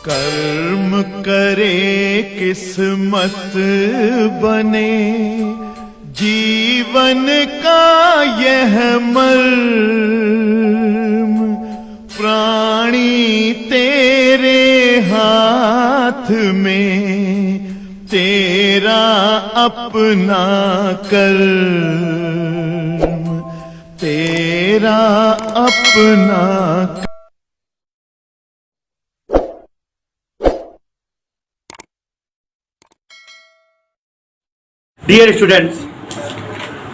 कर्म करे किस्मत बने, जीवन का यह मर्म, प्राणी तेरे हाथ में, तेरा अपना कर्म, तेरा अपना। Dear students,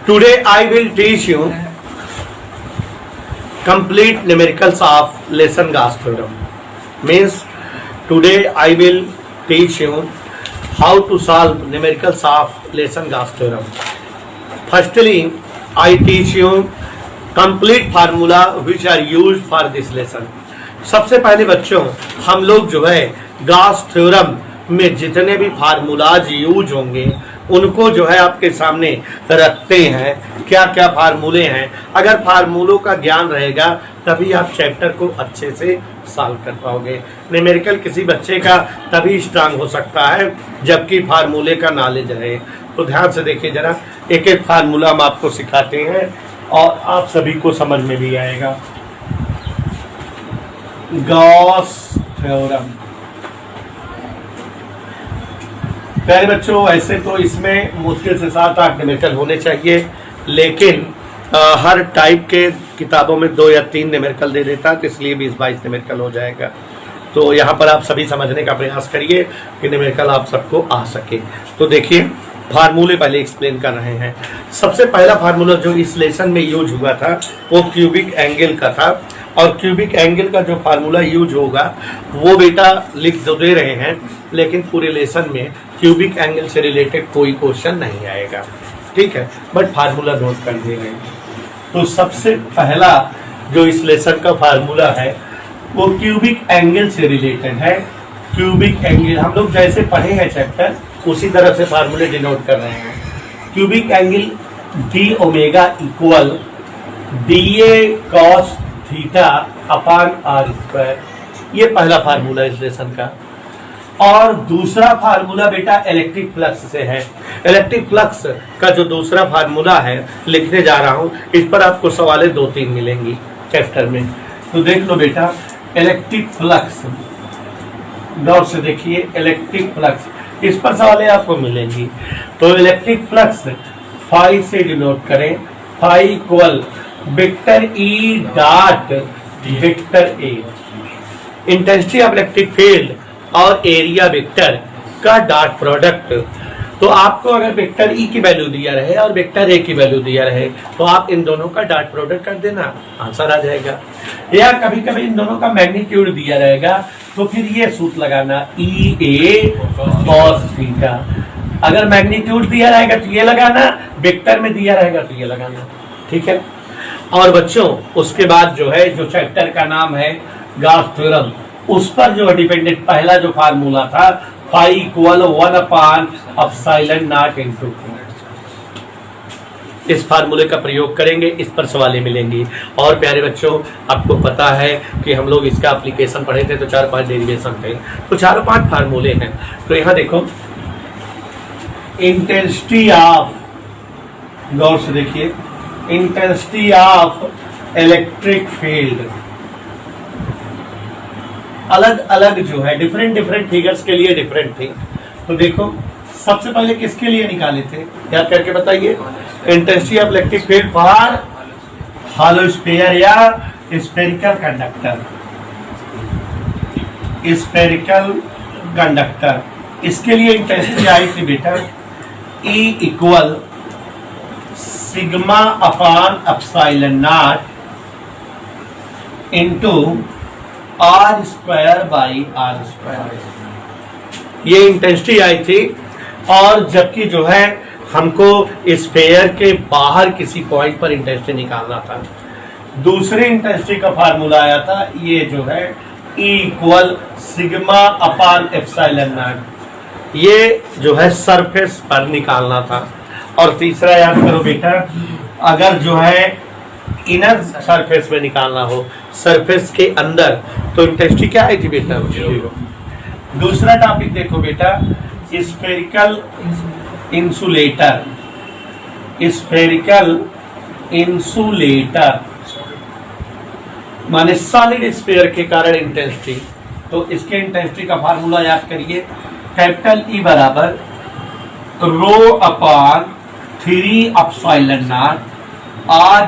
today I will teach you complete numericals of lesson Gauss theorem. Means today I will teach you how to solve numericals of lesson Gauss theorem. Firstly, I teach you complete formula which are used for this lesson. सबसे पहले बच्चों हम लोग जो है Gauss theorem में जितने भी फार्मूलाज यूज होंगे उनको जो है आपके सामने रखते हैं। क्या क्या फार्मूले हैं, अगर फार्मूलों का ज्ञान रहेगा तभी आप चैप्टर को अच्छे से सॉल्व कर पाओगे। न्यूमेरिकल किसी बच्चे का तभी स्ट्रांग हो सकता है जबकि फार्मूले का नॉलेज रहे। तो ध्यान से देखिए जरा, एक एक फार्मूला हम आपको सिखाते हैं और आप सभी को समझ में भी आएगा। गॉस थ्योरम, प्यारे बच्चों ऐसे तो इसमें मुश्किल से 7-8 न्यूमेरिकल होने चाहिए, लेकिन हर टाइप के किताबों में 2 या 3 न्यूमेरिकल दे देता है, तो इसलिए 20-22 न्यूमेरिकल हो जाएगा। तो यहाँ पर आप सभी समझने का प्रयास करिए कि न्यूमेरिकल आप सबको आ सके। तो देखिए फार्मूले पहले एक्सप्लेन कर रहे हैं। सबसे पहला फार्मूला जो इस लेसन में यूज हुआ था वो क्यूबिक एंगल का था, और क्यूबिक एंगल का जो फार्मूला यूज होगा वो बेटा लिख तो दे रहे हैं, लेकिन पूरे लेसन में क्यूबिक एंगल से रिलेटेड कोई क्वेश्चन नहीं आएगा, ठीक है, बट फार्मूला नोट कर दिए गए। तो सबसे पहला जो इस लेसन का फार्मूला है वो क्यूबिक एंगल से रिलेटेड है। क्यूबिक एंगल हम लोग जैसे पढ़े हैं चैप्टर उसी तरह से फार्मूले डिनोट कर रहे हैं। Cubic angle d omega equal DA cos theta upon r square, ये पहला फार्मूला इस लेसन का। और दूसरा फार्मूला बेटा इलेक्ट्रिक फ्लक्स से है। इलेक्ट्रिक फ्लक्स का जो दूसरा फार्मूला है लिखने जा रहा हूं, इस पर आपको सवालें 2-3 मिलेंगी चैप्टर में। तो देख लो बेटा, इलेक्ट्रिक फ्लक्स गौर से देखिए, इलेक्ट्रिक फ्लक्स इस पर सवालें आपको मिलेंगी। तो इलेक्ट्रिक फ्लक्स फाई से डिनोट करें, phi equal vector E dot vector a, intensity of electric field और एरिया वेक्टर का डॉट प्रोडक्ट। तो आपको अगर वेक्टर ई की वैल्यू दिया रहे और वेक्टर ए की वैल्यू दिया रहे तो आप इन दोनों का डॉट प्रोडक्ट कर देना, आंसर आ जाएगा। या कभी कभी इन दोनों का मैग्नीट्यूड दिया रहेगा तो फिर ये सूत्र लगाना ई ए कॉस थीटा। अगर मैग्नीट्यूड दिया रहेगा तो ये लगाना, वेक्टर में दिया रहेगा तो ये लगाना, ठीक है। और बच्चों उसके बाद जो है जो चैप्टर का नाम है गॉस थ्योरम, उस पर जो डिपेंडेंट पहला जो फार्मूला था फाई इक्वल 1/ε0 इनटू, इस फार्मूले का प्रयोग करेंगे, इस पर सवालें मिलेंगी। और प्यारे बच्चों आपको पता है कि हम लोग इसका एप्लीकेशन पढ़े थे तो 4-5 डेरिवेशन थे, तो 4-5 फार्मूले हैं। तो यहाँ देखो इंटेंसिटी ऑफ, गौर से देखिए, इंटेंसिटी ऑफ इलेक्ट्रिक फील्ड अलग अलग जो है डिफरेंट फिगर्स के लिए डिफरेंट थी। तो देखो सबसे पहले किसके लिए निकाले थे, याद करके बताइए। Intensity of electric field for hollow sphere या स्फेरिकल कंडक्टर, स्फेरिकल कंडक्टर, इसके लिए इंटेंसिटी आई थी बेटा E equal sigma upon ε0 into R square by are square, ये इंटेंसिटी आई थी। और जबकि जो है हमको स्फीयर के बाहर किसी पॉइंट पर इंटेंसिटी निकालना था, दूसरे इंटेंसिटी का फार्मूला आया था ये जो है E इक्वल सिग्मा अपान ε0, ये जो है सरफेस पर निकालना था। और तीसरा याद करो बेटा, अगर जो है इनर सरफेस में निकालना हो, सरफेस के अंदर, तो इंटेंसिटी क्या आई थी बेटा, 0। दूसरा टॉपिक देखो बेटा, स्फेरिकल इंसुलेटर। स्फेरिकल इंसुलेटर माने सॉलिड स्फीयर के कारण इंटेंसिटी। तो इसके इंटेंसिटी का फार्मूला याद करिए, कैपिटल ई बराबर rho upon 3 epsilon naught are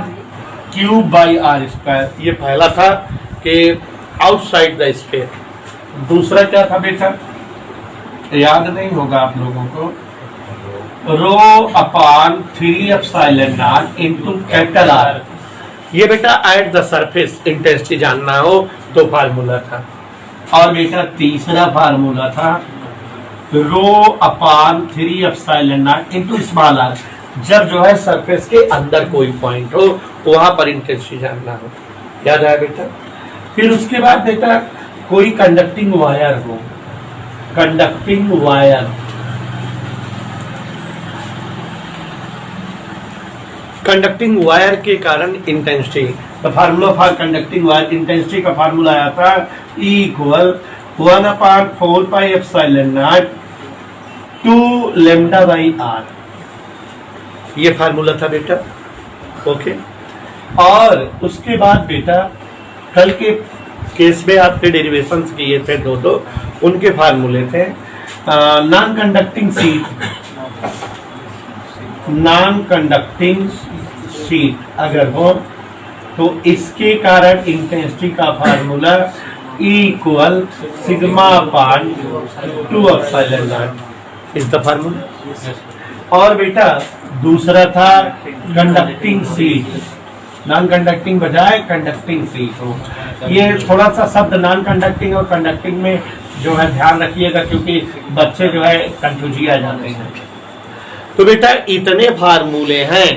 cube by are square. ये पहला था कि आउटसाइड द स्फीयर। दूसरा क्या था बेटा, याद नहीं होगा आप लोगों को, रो upon 3 epsilon naught into capital are. ये बेटा एट द सरफेस इंटेंसिटी जानना हो तो फार्मूला था। और बेटा तीसरा फार्मूला था rho upon 3 epsilon naught into small r. जब जो है सरफेस के अंदर कोई पॉइंट हो वहां पर इंटेंसिटी जानना हो। याद आया बेटा। फिर उसके बाद बेटा कोई कंडक्टिंग वायर हो, कंडक्टिंग वायर, कंडक्टिंग वायर के कारण intensity. The formula for conducting wire intensity का फार्मूला आया था E equal 1/4 pi epsilon naught 2 lambda by r. ये फार्मूला था बेटा। ओके। और उसके बाद बेटा कल के केस में आपके डेरिवेशंस किए थे दो, उनके फार्मूले थे non conducting sheet, non conducting sheet अगर हो तो इसके कारण इंटेंसिटी का formula E equal sigma upon 2 epsilon not is the formula. और बेटा दूसरा था कंडक्टिंग शीट, नॉन कंडक्टिंग बजाय कंडक्टिंग शीट हो। ये थोड़ा सा शब्द नॉन कंडक्टिंग और कंडक्टिंग में जो है ध्यान रखिएगा, क्योंकि बच्चे जो है कंफ्यूजिया जाते हैं। तो बेटा इतने फार्मूले हैं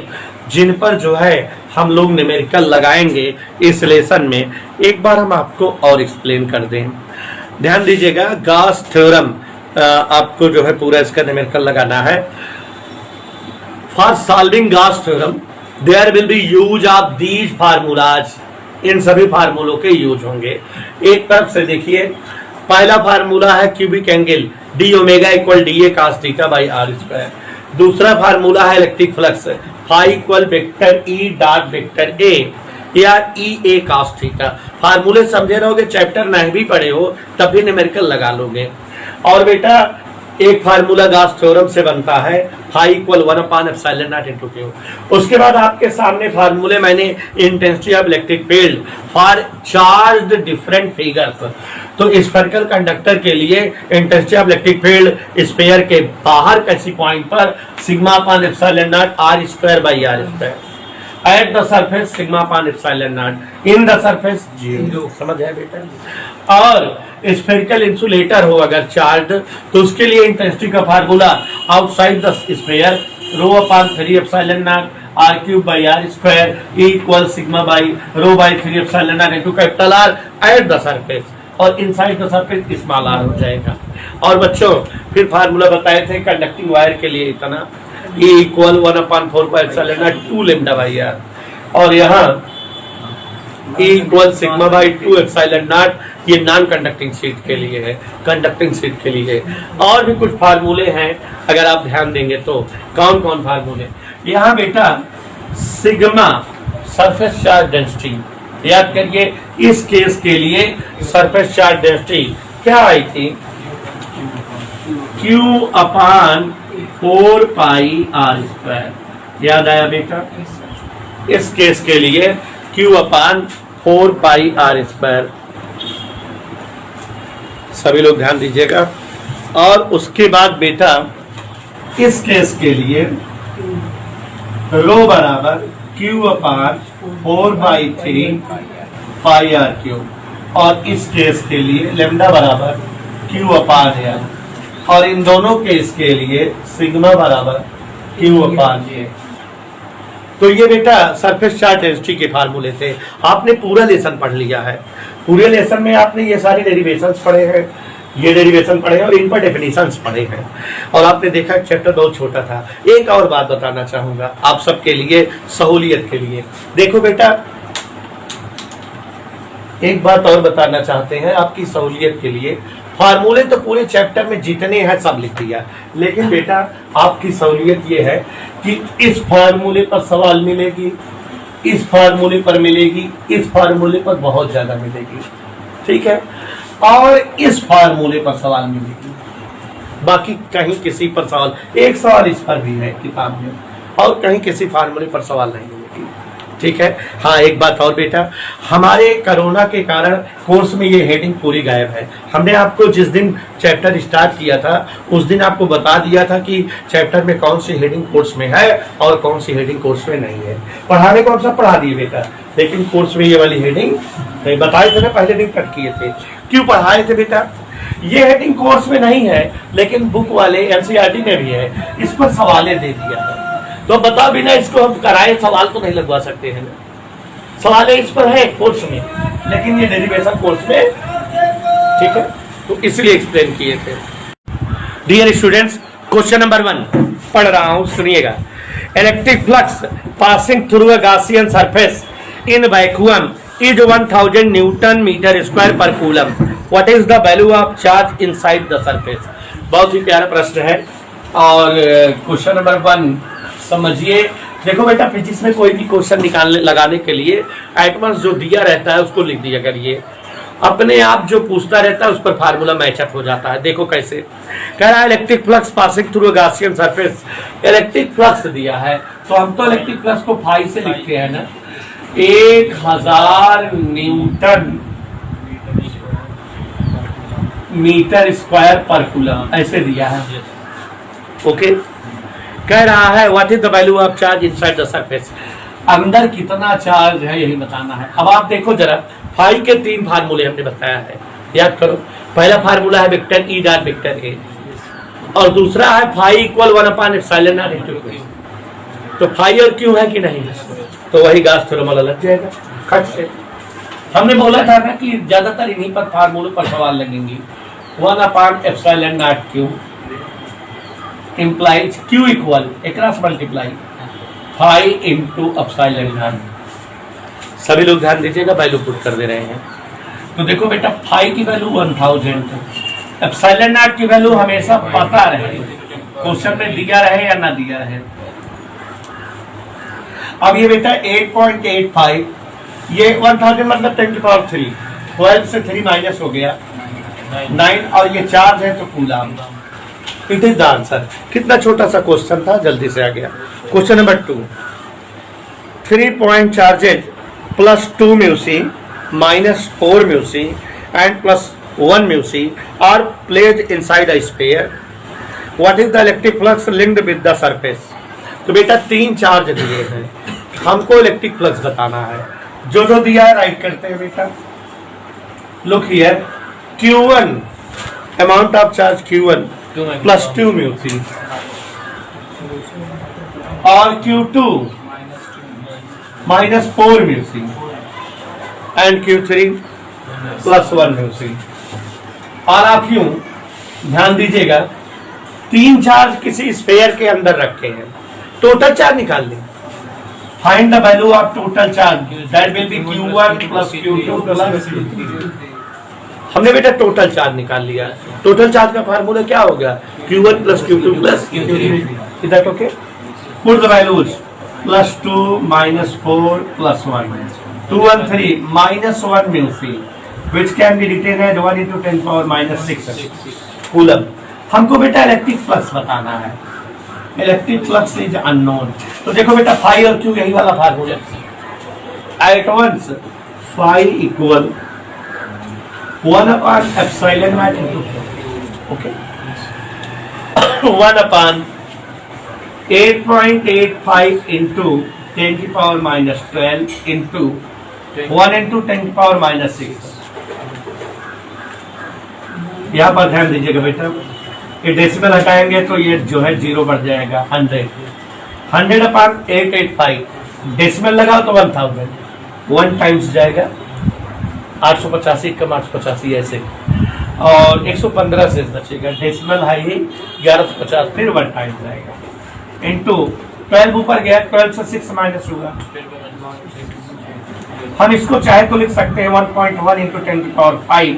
जिन पर जो है हम लोग न्यूमेरिकल लगाएंगे इस लेसन में। एक बार हम आपको और एक्सप्लेन कर दें, ध्यान दीजिएगा। गॉस थ्योरम आपको जो है पूरा इसका न्यूमेरिकल लगाना है। For solving Gauss theorem there will be use of these formulas. इन सभी फार्मूलों के यूज होंगे। एक तरफ से देखिए, पहला फार्मूला है cubic angle d omega equal d a cos theta by are square. दूसरा फार्मूला है electric flux phi equal vector E dot vector a या ई ए कॉस थीटा। फार्मूले समझे रहोगे, चैप्टर नहीं भी पढ़े हो तब भी न्यूमेरिकल लगा लोगे। और बेटा एक फार्मूला गॉस थ्योरम से बनता है phi equal 1 epsilon naught into q. उसके बाद आपके सामने फार्मूले मैंने intensity of electric field for charged different figures. तो स्फेरिकल कंडक्टर के लिए intensity of electric field sphere के बाहर किसी पॉइंट पर sigma upon epsilon naught r square by are square. At the surface sigma upon epsilon naught, in the surface 0। समझ है बेटा। और स्फेरिकल इंसुलेटर हो अगर चार्ज तो उसके लिए इंटेंसिटी का formula outside the sphere rho upon 3 epsilon naught are cube by are square equal sigma by rho by 3 epsilon naught into capital R at the surface. और inside the surface small R हो जाएगा। और बच्चों फिर formula बताए थे conducting wire के लिए इतना E equal 1/4 pi epsilon naught 2 lambda by r. और यहाँ E equal sigma by 2 epsilon naught, ये नॉन कंडक्टिंग शीट के लिए है, कंडक्टिंग शीट के लिए। और भी कुछ फार्मूले हैं अगर आप ध्यान देंगे तो। कौन कौन फार्मूले? यहाँ बेटा सिग्मा सरफेस चार्ज डेंसिटी याद करिए। इस केस के लिए सरफेस चार्ज डेंसिटी क्या आई थी? Q upon 4 pi r square. याद आया बेटा? इस केस के लिए Q upon 4 pi r square. सभी लोग ध्यान दीजिएगा। और उसके बाद बेटा इस केस के लिए रो बराबर Q upon 4/3 pi r cube. और इस केस के लिए लैम्डा बराबर Q अपॉन आर। और इन दोनों केस के लिए सिग्मा बराबर Q अपॉन ए। तो ये बेटा सरफेस चार्ज डेंसिटी के फार्मूले थे। आपने पूरा लेसन पढ़ लिया है। पूरे लेसन में आपने ये सारे डेरिवेशंस पढ़े हैं, ये डेरिवेशन पढ़े हैं और इन पर डेफिनेशंस पढ़े हैं। और आपने देखा चैप्टर बहुत छोटा था। एक और बात बताना चाहूंगा आप सबके लिए सहूलियत के लिए। देखो बेटा एक बात और बताना चाहते हैं आपकी सहूलियत के लिए, फार्मूले तो पूरे चैप्टर में जितने हैं सब लिख दिया, लेकिन बेटा आपकी सहूलियत ये है कि इस फार्मूले पर सवाल मिलेगी, इस फार्मूले पर मिलेगी, इस फार्मूले पर बहुत ज्यादा मिलेगी, ठीक है, और इस फार्मूले पर सवाल मिलेगी, बाकी कहीं किसी पर सवाल, एक सवाल इस पर भी है किताब में, और कहीं किसी फार्मूले पर सवाल नहीं मिलेगी, ठीक है। हाँ, एक बात और बेटा, हमारे कोरोना के कारण कोर्स में ये हेडिंग पूरी गायब है। हमने आपको जिस दिन चैप्टर स्टार्ट किया था उस दिन आपको बता दिया था कि चैप्टर में कौन सी हेडिंग कोर्स में है और कौन सी हेडिंग कोर्स में नहीं है। पढ़ाने को हम सब पढ़ा दिए बेटा, लेकिन कोर्स में ये वाली हेडिंग नहीं बताए थे ना, पहले दिन कट किए थे। क्यों पढ़ाए थे बेटा? ये हेडिंग कोर्स में नहीं है, लेकिन बुक वाले एनसीईआरटी में भी है, इस पर सवालें दे दिया है। तो बताओ, बिना इसको हम कराए सवाल तो नहीं लगवा सकते हैं ना, सवालें इस पर है कोर्स में, लेकिन ये डेरिवेशन कोर्स में, ठीक है, तो इसलिए एक्सप्लेन किए थे। डियर स्टूडेंट्स, क्वेश्चन नंबर 1 पढ़ रहा हूं, सुनिएगा। Electric flux passing through a Gaussian surface in vacuum is 1000 newton metre square per coulomb. What is the value of charge inside the surface? बहुत ही प्यारा प्रश्न है। और क्वेश्चन नंबर 1 समझिए। देखो बेटा, फिजिक्स में कोई भी क्वेश्चन निकालने लगाने के लिए एटमॉस जो दिया रहता है उसको लिख दिया करिए, अपने आप जो पूछता रहता है उस पर फार्मूला मैचअप हो जाता है। देखो कैसे कह रहा है, electric flux passing through a Gaussian surface. Electric flux दिया है तो हम तो इलेक्ट्रिक फ्लक्स को फाई से लिखते हैं ना, 1000 newton metre square per coulomb ऐसे दिया है। ओके, कह रहा है what is the value of charge inside the surface, अंदर कितना चार्ज है यही बताना है। अब आप देखो जरा, फाई के 3 फार्मूले हमने बताया है, याद करो। पहला फार्मूला है vector E dot vector A, और दूसरा है फाई इक्वल 1/एप्सिलॉन नॉट इनटू क्यू। तो फाई और क्यू है कि नहीं, तो वही गास थ्योरम लग जाएगा खट से। हमने बोला था ना कि ज्यादातर इन्हीं पर फार्मूले पर सवाल लगेंगे। 1/एप्सिलॉन naught Q implies q equal across multiply phi into epsilon naught. सभी लोग ध्यान दीजिएगा, वैल्यू पुट कर दे रहे हैं। तो देखो बेटा, फाई की वैल्यू 1000, एप्सिलॉन नॉट की वैल्यू हमेशा पता रहे, क्वेश्चन में दिया रहे या ना दिया रहे। अब ये बेटा 8.85, ये 1000 मतलब 10⁻3, 12 से 3 माइनस हो गया 9, और ये चार्ज है तो coulomb. It is the answer. कितना छोटा सा क्वेश्चन था, जल्दी से आ गया। Question number 2, 3 point charges plus 2 mu C minus 4 mu C and plus 1 mu C are placed inside a sphere. What is the electric flux linked with the surface? तो बेटा 3 चार्ज दिए हैं, हमको इलेक्ट्रिक फ्लक्स बताना है। जो जो दिया है राइट करते हैं बेटा। Look here, Q1 amount of charge Q1 plus 2 Meucci, और Q2 minus 4 mu C and Q3 plus 1 Meucci. और आप यूं ध्यान दीजिएगा, 3 चार्ज किसी स्फीयर के अंदर रखे हैं, टोटल चार्ज निकाल लें। Find the value of total charge, that will be Q1 plus Q2 plus Q3। हमने बेटा टोटल चार्ज निकाल लिया। टोटल चार्ज का फार्मूला क्या होगा? Q1 plus Q2 plus Q3। इधर okay, put the values, plus 2 minus 4 plus 1, 2 1 3 minus 1 mu C, which can be written as 1 into 10⁻⁻6 coulomb. हमको बेटा इलेक्ट्रिक फ्लक्स बताना है, इलेक्ट्रिक फ्लक्स इज अननोन। तो देखो बेटा, फाई और क्यू यही वाला formula. At once phi equal 1/एप्सिलॉन naught into, okay, 1/8.85 into 10⁻⁻12 into 1 into 10⁻⁻6। यहाँ पर ध्यान दीजिएगा बेटा, ये डेसिमल हटाएंगे तो ये जो है 0 बढ़ जाएगा 100। 100/885 डेसिमल लगाओ तो 1000, 1 टाइम्स जाएगा 885 कम 885 ऐसे, और 115 से बचेगा, डेसिमल है ही 1150, फिर 1 टाइम जाएगा इंटू 12 ऊपर गया, 12 से 6 माइनस होगा हम इसको चाहे तो लिख सकते हैं 1.1 इंटू 10⁵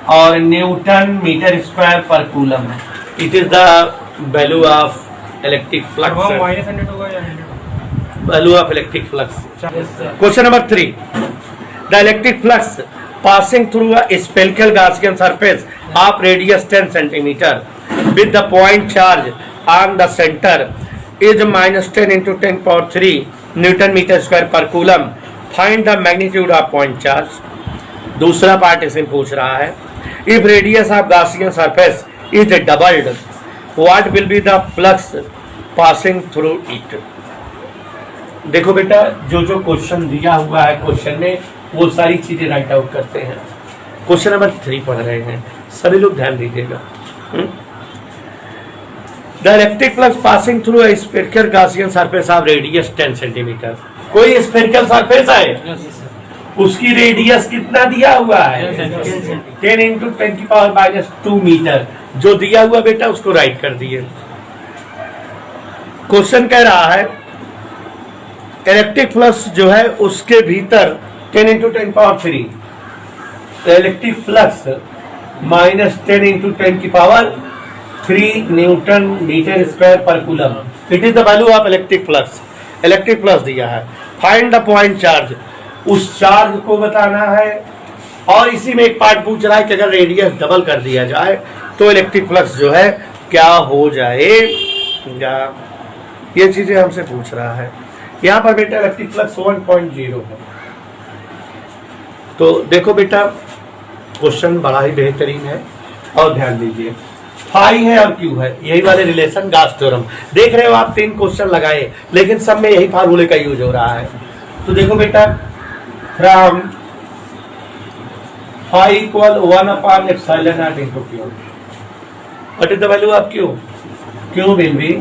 और Newton metre square per coulomb है। It is the value of electric flux, value of electric flux. Question number 3, the electric flux passing through a spherical Gaussian surface of radius 10 centimeter with the point charge on the center is -10 into 10⁻³ Newton meter square per coulomb. Find the magnitude of point charge. दूसरा part इसमें पूछ रहा है, if radius of Gaussian surface is doubled, what will be the flux passing through it? देखो बेटा, जो जो question दिया हुआ है क्वेश्चन में वो सारी चीजें राइट आउट करते हैं। क्वेश्चन नंबर 3 पढ़ रहे हैं, सभी लोग ध्यान दीजिएगा। The electric flux passing through a spherical Gaussian surface of radius 10 centimetre. कोई स्फेरिकल सरफेस है, उसकी रेडियस कितना दिया हुआ है? 10 इंटू 10⁻² मीटर। जो दिया हुआ बेटा उसको राइट कर दिए। क्वेश्चन कह रहा है इलेक्ट्रिक फ्लक्स जो है उसके भीतर 10 into 10⁻³ electric flux -10 into 10⁻³ newton metre square per coulomb. It is the value of electric flux. Electric flux दिया है, फाइंड द पॉइंट चार्ज, उस चार्ज को बताना है। और इसी में एक पार्ट पूछ रहा है कि अगर रेडियस डबल कर दिया जाए तो इलेक्ट्रिक फ्लक्स जो है क्या हो जाएगा, ये चीजें हमसे पूछ रहा है। यहाँ पर बेटा इलेक्ट्रिक फ्लक्स 1.0 है। तो देखो बेटा क्वेश्चन बड़ा ही बेहतरीन है और ध्यान दीजिए, फाई है और क्यू है, यही वाले रिलेशन गॉस थ्योरम। देख रहे हो आप 3 क्वेश्चन लगाए लेकिन सब में यही फार्मूले का यूज हो रहा है। तो देखो बेटा, from phi equal 1/ε0 into Q, what is the value of Q? Q will be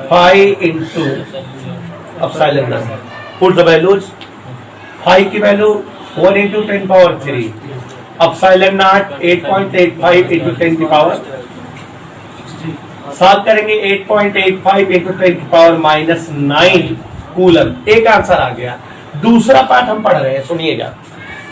phi into ε0। Put the values, phi की वैल्यू 1 इंटू 10⁻³ ε0 8.85 इंटू 10⁻, सॉल्व करेंगे 8.85 इंटू 10⁻⁻9 कूलम। एक आंसर आ गया। दूसरा पार्ट हम पढ़ रहे हैं, सुनिएगा।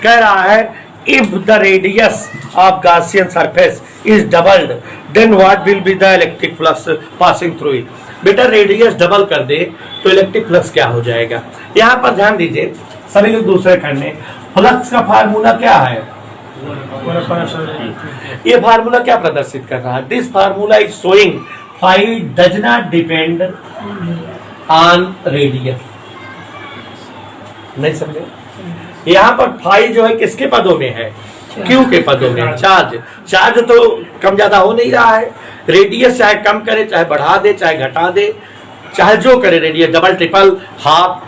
कह रहा है if the radius of Gaussian surface is doubled then what will be the electric flux passing through it. बेटा रेडियस डबल कर दे तो इलेक्ट्रिक फ्लक्स क्या हो जाएगा? यहाँ पर ध्यान दीजिए सभी लोग दूसरे खंड में। फ्लक्स का फार्मूला क्या है? ये फार्मूला क्या प्रदर्शित कर रहा है? This formula is showing phi does not depend on radius. नहीं समझे? यहाँ पर फाई जो है किसके पदों में है? क्यू के पदों में। चार्ज तो कम ज्यादा हो नहीं रहा है। रेडियस चाहे कम करे, चाहे बढ़ा दे, चाहे घटा दे, चाहे जो करे, रेडियस डबल, ट्रिपल, हाफ,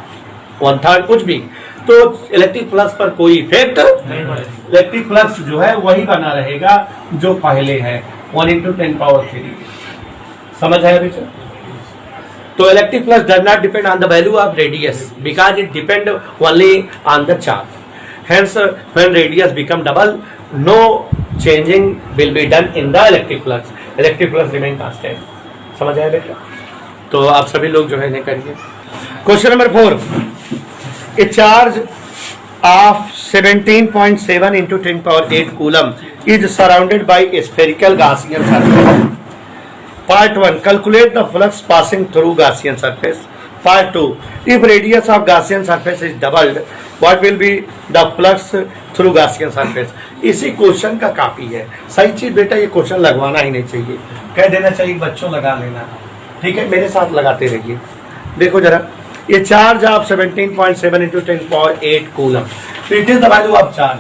1/3 कुछ भी, तो इलेक्ट्रिक फ्लक्स पर कोई इफेक्ट नहीं। इलेक्ट्रिक फ्लक्स जो है वही बना रहेगा जो पहले है, 1 इंटू 10⁻³। समझ है अभी? तो electric flux does not depend on the value of radius because it depend only on the charge. Hence, when radius become double, no changing will be done in the electric flux. Electric flux remain constant. समझ आया बेटा? तो आप सभी लोग जो है इन्हें करिए। Question number 4, a charge of 17.7 into 10⁸ coulomb is surrounded by a spherical Gaussian surface. Part 1, calculate the flux passing through Gaussian surface. Part 2, if radius of Gaussian surface is doubled, what will be the flux through Gaussian surface? इसी question का copy है। सही चीज बेटा, ये question लगवाना ही नहीं चाहिए, कह देना चाहिए बच्चों लगा लेना। ठीक है, मेरे साथ लगाते रहिए। देखो जरा, ये चार्ज ऑफ 17.7 इंटू 10⁸ कूलम। तो it is the value of charge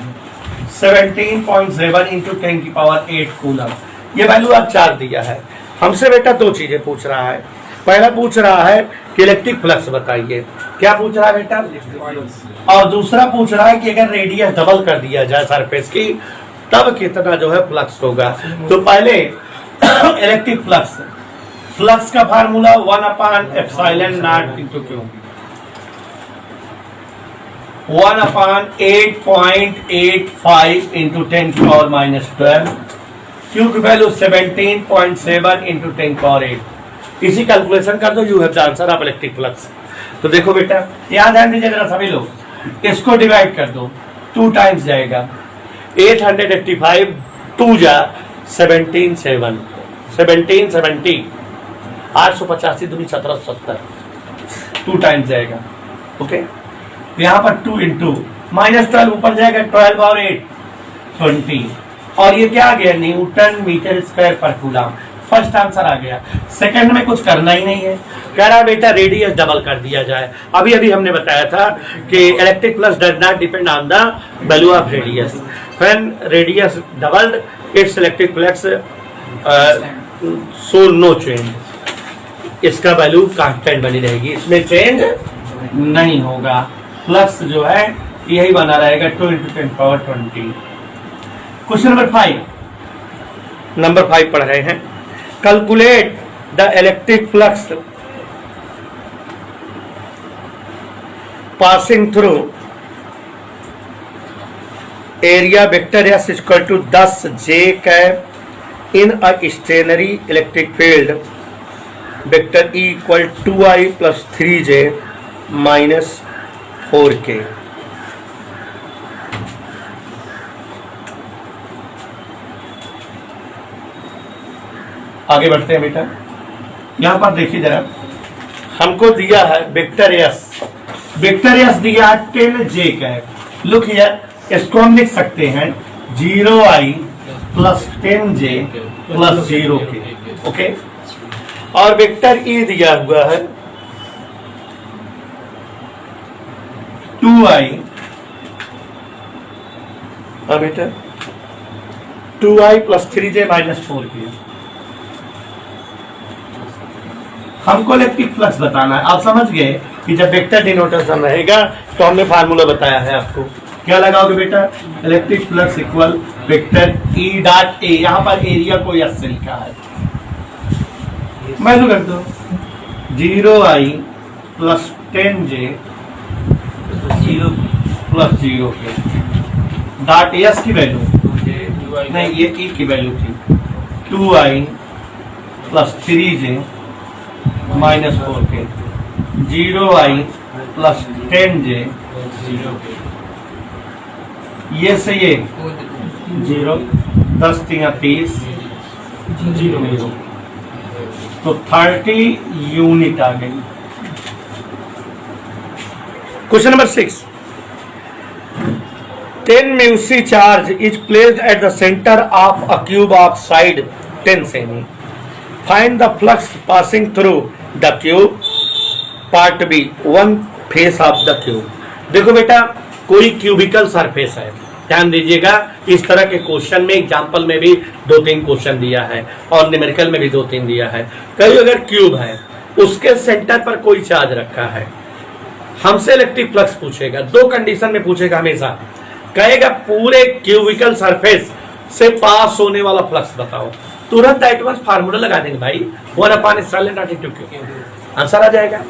17.7 into 10⁸ coulomb. ये वैल्यू ऑफ चार्ज दिया है। हमसे बेटा 2 चीजें पूछ रहा है। पहला पूछ रहा है कि इलेक्ट्रिक फ्लक्स बताइए। क्या पूछ रहा है बेटा? और दूसरा पूछ रहा है कि अगर रेडियस डबल कर दिया जाए सरफेस की तब कितना जो है फ्लक्स होगा। तो पहले इलेक्ट्रिक फ्लक्स का formula 1/ε0 into Q, 1/8.85 into 10⁻⁻12, Q की वैल्यू 17.7 इंटू 10⁸। इसी कैलकुलेशन कर दो, you have the answer of electric flux. तो देखो बेटा, यहाँ ध्यान दीजिए जरा सभी लोग। इसको डिवाइड कर दो, 2 टाइम्स जाएगा, 885 2 जा 1770, 885 दूनी 1770, 2 टाइम्स जाएगा। ओके, यहाँ पर 2 इंटू -12 ऊपर जाएगा, 12 और 8 20, और ये क्या आ गया, Newton metre square per coulomb. First answer आ गया। सेकंड में कुछ करना ही नहीं है, कह रहा बेटा रेडियस डबल कर दिया जाए। अभी अभी हमने बताया था कि electric flux does not depend on the value of radius, when radius doubled it's electric flux so no change, इसका वैल्यू कांस्टेंट बनी रहेगी, इसमें चेंज नहीं होगा। फ्लक्स जो है यही बना रहेगा 2 × 10⁻20। क्वेश्चन नंबर 5 पढ़ रहे हैं। Calculate the electric flux passing through area vector S equal to 10 J cap in a stationary electric field vector E equal 2I + 3J - 4K। आगे बढ़ते हैं बेटा, यहां पर देखिए जरा, हमको दिया है वेक्टर S दिया 10J कैप। लुक हियर, इसको हम लिख सकते हैं 0I + 10J + 0K। ओके, और वेक्टर E दिया हुआ है 2I, बेटा 2I + 3J - 4K। हमको इलेक्ट्रिक फ्लक्स बताना है। आप समझ गए कि जब वेक्टर डिनोटेशन रहेगा तो हमने फार्मूला बताया है आपको, क्या लगाओगे बेटा, electric flux equal vector E dot A, यहाँ पर एरिया को S से लिखा है, मैं तो कर दो 0I + 10J + 0K dot S की वैल्यू नहीं, ये E की वैल्यू थी 2I + 3J - 4K, 0I + 10J, ये से ये 0, 10 × 30, 0, तो 30 यूनिट आ गई। Question number 6, 10 μc charge is placed at the center of a cube of side 10 semi. Find the flux passing through the cube. Part B, one face of the cube. देखो बेटा, कोई cubicle surface है, ध्यान दीजिएगा। इस तरह के question में एग्जाम्पल में भी 2-3 क्वेश्चन दिया है और न्यूमेरिकल में भी 2-3 दिया है। कहीं अगर क्यूब है, उसके सेंटर पर कोई चार्ज रखा है, हमसे इलेक्ट्रिक फ्लक्स पूछेगा, 2 कंडीशन में पूछेगा हमेशा। कहेगा पूरे क्यूबिकल सरफेस से पास होने वाला फ्लक्स बताओ, तुरंत एटवर्स फार्मूला लगा देंगे भाई, 1/2 आंसर आ जाएगा।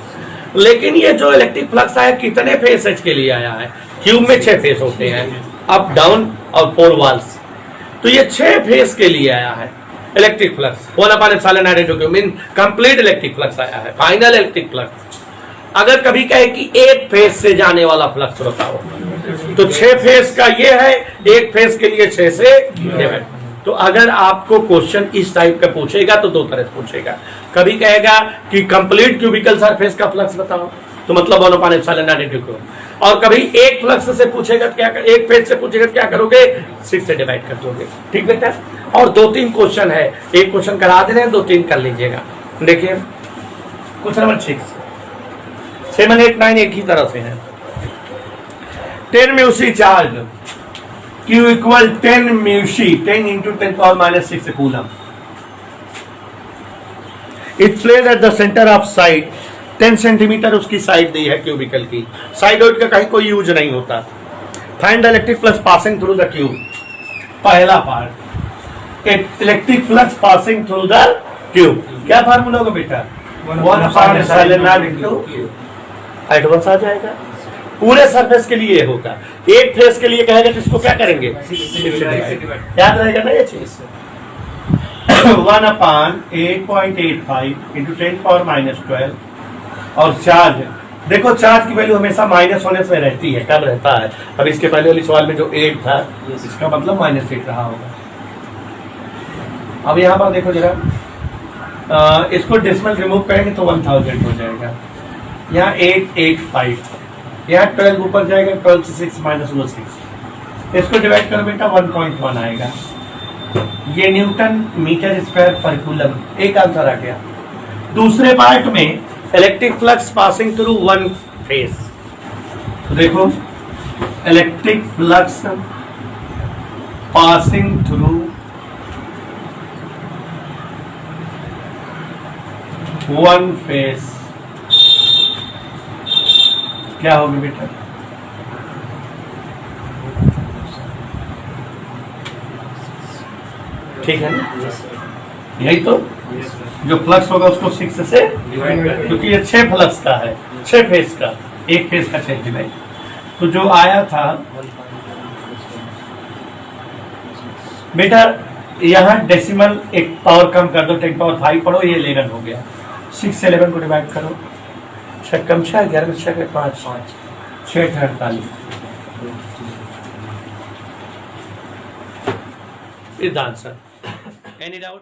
लेकिन ये जो इलेक्ट्रिक फ्लक्स आया कितने फेसेज के लिए आया है, क्यूब में 6 फेस होते हैं, अप डाउन और 4 वॉल्स, तो ये 6 फेस के लिए आया है electric flux. 1/2 mean complete electric flux आया है, फाइनल इलेक्ट्रिक फ्लक्स। अगर कभी कहे कि एक फेस से जाने वाला फ्लक्स बताओ, तो 6 फेस का ये है, एक फेस के लिए 6 से डिवाइड। तो अगर आपको क्वेश्चन इस टाइप का पूछेगा तो 2 तरह से पूछेगा। कभी कहेगा कि कंप्लीट क्यूबिकल सरफेस का फ्लक्स बताओ, तो मतलब 1/2, और कभी एक फ्लक्स से पूछेगा क्या, एक फेज से पूछेगा क्या करोगे, 6 से डिवाइड कर दोगे। ठीक बेटा, और 2-3 क्वेश्चन है, एक क्वेश्चन करा दे रहे हैं, 2-3 कर लीजिएगा। देखिए क्वेश्चन नंबर 6, 7, 8, 9 एक ही तरह से है। 10 μc charge Q equal 10 μc, 10 × 10⁻⁶ coulomb. It place at the centre of side, 10 centimetre उसकी साइड दी है क्यूबिकल की, साइडोइड का कहीं कोई यूज नहीं होता। Find the electric flux passing through the cube. पहला part, electric flux passing through the cube, क्या फार्मूला होगा बेटा, 1/2 एडवांस आ जाएगा। पूरे सरफेस के लिए होगा, एक फेस के लिए कहेगा जिसको क्या करेंगे, याद रहेगा ना ये चीज। 1/8.85 × 10⁻12 और चार्ज देखो चार्ज की वैल्यू हमेशा माइनस होने से रहती है, कब रहता है। अब इसके पहले वाली सवाल में जो 8 था इसका मतलब -8 रहा होगा। अब यहाँ पर देखो जरा, इसको डेसिमल रिमूव करेंगे तो 1000 हो जाएगा। यहाँ 885, यहाँ 12 ऊपर जाएगा, 12 से 6 माइनस 6, इसको डिवाइड करो बेटा 1.1 आएगा। ये Newton metre square per coulomb, एक आंसर आ गया। दूसरे पार्ट में electric flux passing through one phase, तो देखो electric flux passing through one phase क्या होगी बेटा? ठीक है ना, यही तो जो फ्लक्स होगा उसको 6 से क्योंकि ये 6 फ्लक्स का है, 6 फेज का, एक फेज का 6 डिवाइड, तो जो आया था बेटा यहाँ डेसिमल एक पावर कम कर दो, 10⁵ पढ़ो, ये 11 हो गया। 6 से 11 को डिवाइड करो, 6 कम 6, 11 में 6 5, 6 48 is the answer. Any doubt?